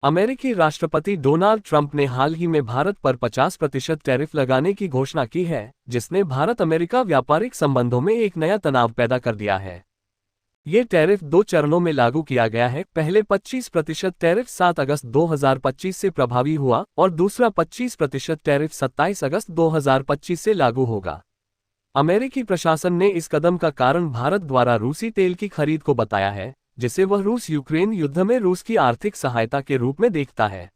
अमेरिकी राष्ट्रपति Donald Trump ने हाल ही में भारत पर 50% टैरिफ लगाने की घोषणा की है, जिसने भारत अमेरिका व्यापारिक संबंधों में एक नया तनाव पैदा कर दिया है। ये टैरिफ 2 चरणों में लागू किया गया है। पहले 25% टैरिफ 7 अगस्त 2025 से प्रभावी हुआ और दूसरा 25% टैरिफ 27 अगस्त 2025 से लागू होगा। अमेरिकी प्रशासन ने इस कदम का कारण भारत द्वारा रूसी तेल की खरीद को बताया है, जिसे वह रूस यूक्रेन युद्ध में रूस की आर्थिक सहायता के रूप में देखता है।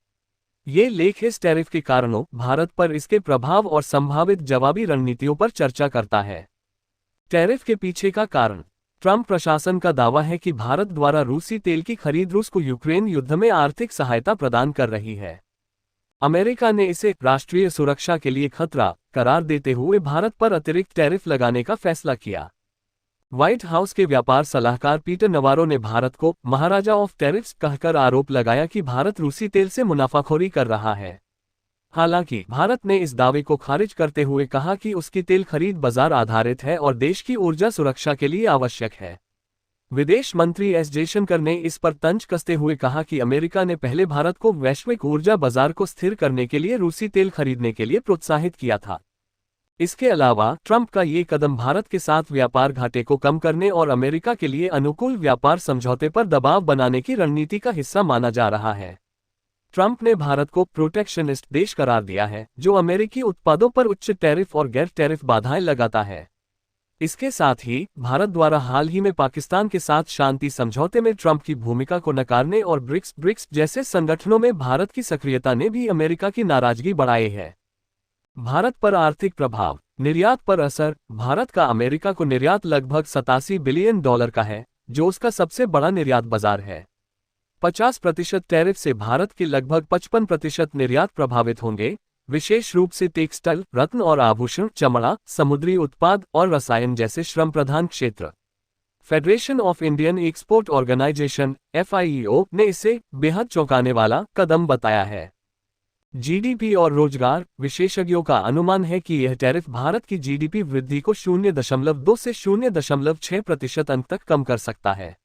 ये लेख इस टैरिफ के कारणों, भारत पर इसके प्रभाव और संभावित जवाबी रणनीतियों पर चर्चा करता है। टैरिफ के पीछे का कारण। ट्रंप प्रशासन का दावा है कि भारत द्वारा रूसी तेल की खरीद रूस को यूक्रेन युद्ध में आर्थिक सहायता प्रदान कर रही है। अमेरिका ने इसे राष्ट्रीय सुरक्षा के लिए खतरा करार देते हुए भारत पर अतिरिक्त टैरिफ लगाने का फैसला किया। व्हाइट हाउस के व्यापार सलाहकार पीटर नवारो ने भारत को महाराजा ऑफ टैरिफ्स कहकर आरोप लगाया कि भारत रूसी तेल से मुनाफाखोरी कर रहा है। हालांकि भारत ने इस दावे को खारिज करते हुए कहा कि उसकी तेल खरीद बाजार आधारित है और देश की ऊर्जा सुरक्षा के लिए आवश्यक है। विदेश मंत्री एस जयशंकर ने इस पर तंज कसते हुए कहा कि अमेरिका ने पहले भारत को वैश्विक ऊर्जा बाजार को स्थिर करने के लिए रूसी तेल खरीदने के लिए प्रोत्साहित किया था। इसके अलावा ट्रंप का ये कदम भारत के साथ व्यापार घाटे को कम करने और अमेरिका के लिए अनुकूल व्यापार समझौते पर दबाव बनाने की रणनीति का हिस्सा माना जा रहा है। ट्रंप ने भारत को प्रोटेक्शनिस्ट देश करार दिया है, जो अमेरिकी उत्पादों पर उच्च टैरिफ और गैर टैरिफ बाधाएं लगाता है। इसके साथ ही भारत द्वारा हाल ही में पाकिस्तान के साथ शांति समझौते में ट्रंप की भूमिका को नकारने और ब्रिक्स जैसे संगठनों में भारत की सक्रियता ने भी अमेरिका की नाराजगी बढ़ाई है। भारत पर आर्थिक प्रभाव। निर्यात पर असर। भारत का अमेरिका को निर्यात लगभग $87 बिलियन का है, जो उसका सबसे बड़ा निर्यात बाजार है। 50% टैरिफ से भारत के लगभग 55% निर्यात प्रभावित होंगे, विशेष रूप से टेक्सटाइल, रत्न और आभूषण, चमड़ा, समुद्री उत्पाद और रसायन जैसे श्रम प्रधान क्षेत्र। Federation of Indian export organisation (FIEO) ने इसे बेहद चौंकाने वाला कदम बताया है। जीडीपी और रोजगार। विशेषज्ञों का अनुमान है कि यह टैरिफ भारत की जीडीपी वृद्धि को 0.2 से 0.6% अंक तक कम कर सकता है।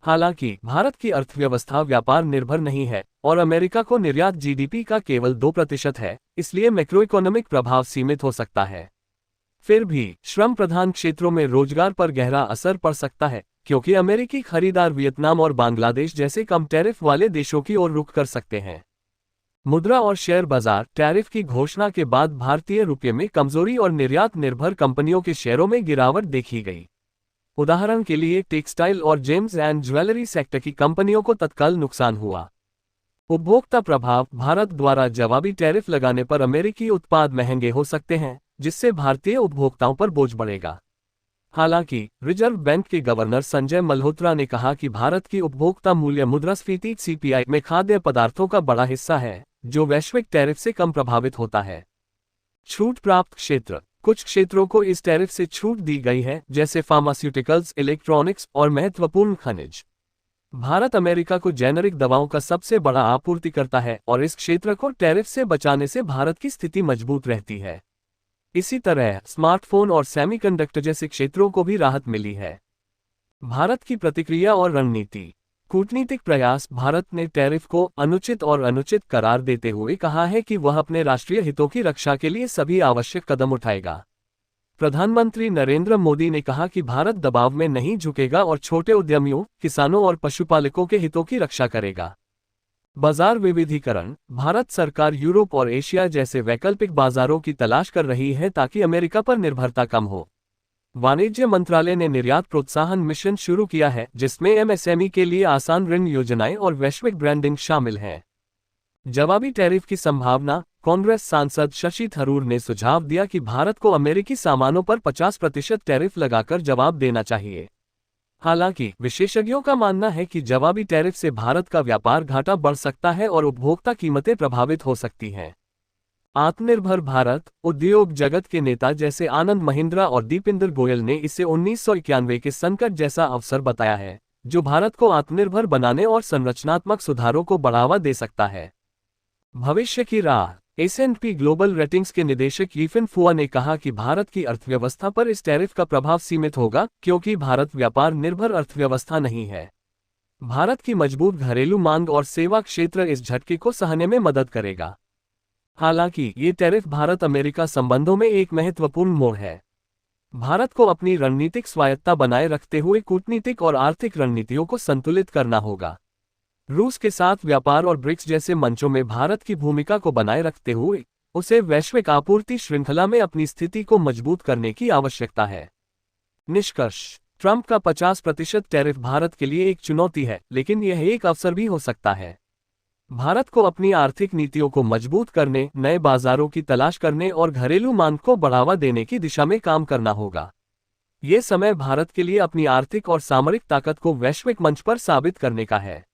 हालांकि भारत की अर्थव्यवस्था व्यापार निर्भर नहीं है और अमेरिका को निर्यात जीडीपी का केवल 2% है, इसलिए मैक्रोइकोनॉमिक प्रभाव सीमित हो सकता है। फिर भी श्रम प्रधान क्षेत्रों में रोजगार पर गहरा असर पड़ सकता है, क्योंकि अमेरिकी खरीदार वियतनाम और बांग्लादेश जैसे कम टैरिफ वाले देशों की ओर रुख कर सकते हैं। मुद्रा और शेयर बाजार। टैरिफ की घोषणा के बाद भारतीय रुपये में कमजोरी और निर्यात निर्भर कंपनियों के शेयरों में गिरावट देखी गई। उदाहरण के लिए टेक्सटाइल और जेम्स एंड ज्वेलरी सेक्टर की कंपनियों को तत्काल नुकसान हुआ। उपभोक्ता प्रभाव। भारत द्वारा जवाबी टैरिफ लगाने पर अमेरिकी उत्पाद महंगे हो सकते हैं, जिससे भारतीय उपभोक्ताओं पर बोझ बढ़ेगा। हालांकि रिजर्व बैंक के गवर्नर संजय मल्होत्रा ने कहा कि भारत की उपभोक्ता मूल्य मुद्रास्फीति (CPI) में खाद्य पदार्थों का बड़ा हिस्सा है, जो वैश्विक टैरिफ से कम प्रभावित होता है। छूट प्राप्त क्षेत्र। कुछ क्षेत्रों को इस टैरिफ से छूट दी गई है, जैसे फार्मास्यूटिकल्स, इलेक्ट्रॉनिक्स और महत्वपूर्ण खनिज। भारत अमेरिका को जेनेरिक दवाओं का सबसे बड़ा आपूर्तिकर्ता है और इस क्षेत्र को टैरिफ से बचाने से भारत की स्थिति मजबूत रहती है। इसी तरह स्मार्टफोन और सेमीकंडक्टर जैसे क्षेत्रों को भी राहत मिली है। भारत की प्रतिक्रिया और रणनीति। कूटनीतिक प्रयास। भारत ने टैरिफ को अनुचित करार देते हुए कहा है कि वह अपने राष्ट्रीय हितों की रक्षा के लिए सभी आवश्यक कदम उठाएगा। प्रधानमंत्री नरेंद्र मोदी ने कहा कि भारत दबाव में नहीं झुकेगा और छोटे उद्यमियों, किसानों और पशुपालकों के हितों की रक्षा करेगा। बाजार विविधीकरण। भारत सरकार यूरोप और एशिया जैसे वैकल्पिक बाजारों की तलाश कर रही है ताकि अमेरिका पर निर्भरता कम हो। वाणिज्य मंत्रालय ने निर्यात प्रोत्साहन मिशन शुरू किया है, जिसमें MSME के लिए आसान ऋण योजनाएं और वैश्विक ब्रांडिंग शामिल है। जवाबी टैरिफ की संभावना। कांग्रेस सांसद शशि थरूर ने सुझाव दिया कि भारत को अमेरिकी सामानों पर 50% टैरिफ लगाकर जवाब देना चाहिए। हालांकि विशेषज्ञों का मानना है कि जवाबी टैरिफ से भारत का व्यापार घाटा बढ़ सकता है और उपभोक्ता कीमतें प्रभावित हो सकती हैं। आत्मनिर्भर भारत। उद्योग जगत के नेता जैसे आनंद महिंद्रा और दीपेंद्र गोयल ने इसे 1991 के संकट जैसा अवसर बताया है, जो भारत को आत्मनिर्भर बनाने और संरचनात्मक सुधारों को बढ़ावा दे सकता है। भविष्य की राह। S&P ग्लोबल रेटिंग्स के निदेशक यीफेन फुआ ने कहा कि भारत की अर्थव्यवस्था पर इस टैरिफ का प्रभाव सीमित होगा, क्योंकि भारत व्यापार निर्भर अर्थव्यवस्था नहीं है। भारत की मजबूत घरेलू मांग और सेवा क्षेत्र इस झटके को सहने में मदद करेगा। हालांकि ये टैरिफ भारत अमेरिका संबंधों में एक महत्वपूर्ण मोड़ है। भारत को अपनी रणनीतिक स्वायत्ता बनाए रखते हुए कूटनीतिक और आर्थिक रणनीतियों को संतुलित करना होगा। रूस के साथ व्यापार और ब्रिक्स जैसे मंचों में भारत की भूमिका को बनाए रखते हुए उसे वैश्विक आपूर्ति श्रृंखला में अपनी स्थिति को मजबूत करने की आवश्यकता है। निष्कर्ष: ट्रंप का 50% टैरिफ भारत के लिए एक चुनौती है, लेकिन यह एक अवसर भी हो सकता है। भारत को अपनी आर्थिक नीतियों को मजबूत करने, नए बाजारों की तलाश करने और घरेलू मांग को बढ़ावा देने की दिशा में काम करना होगा। ये समय भारत के लिए अपनी आर्थिक और सामरिक ताकत को वैश्विक मंच पर साबित करने का है।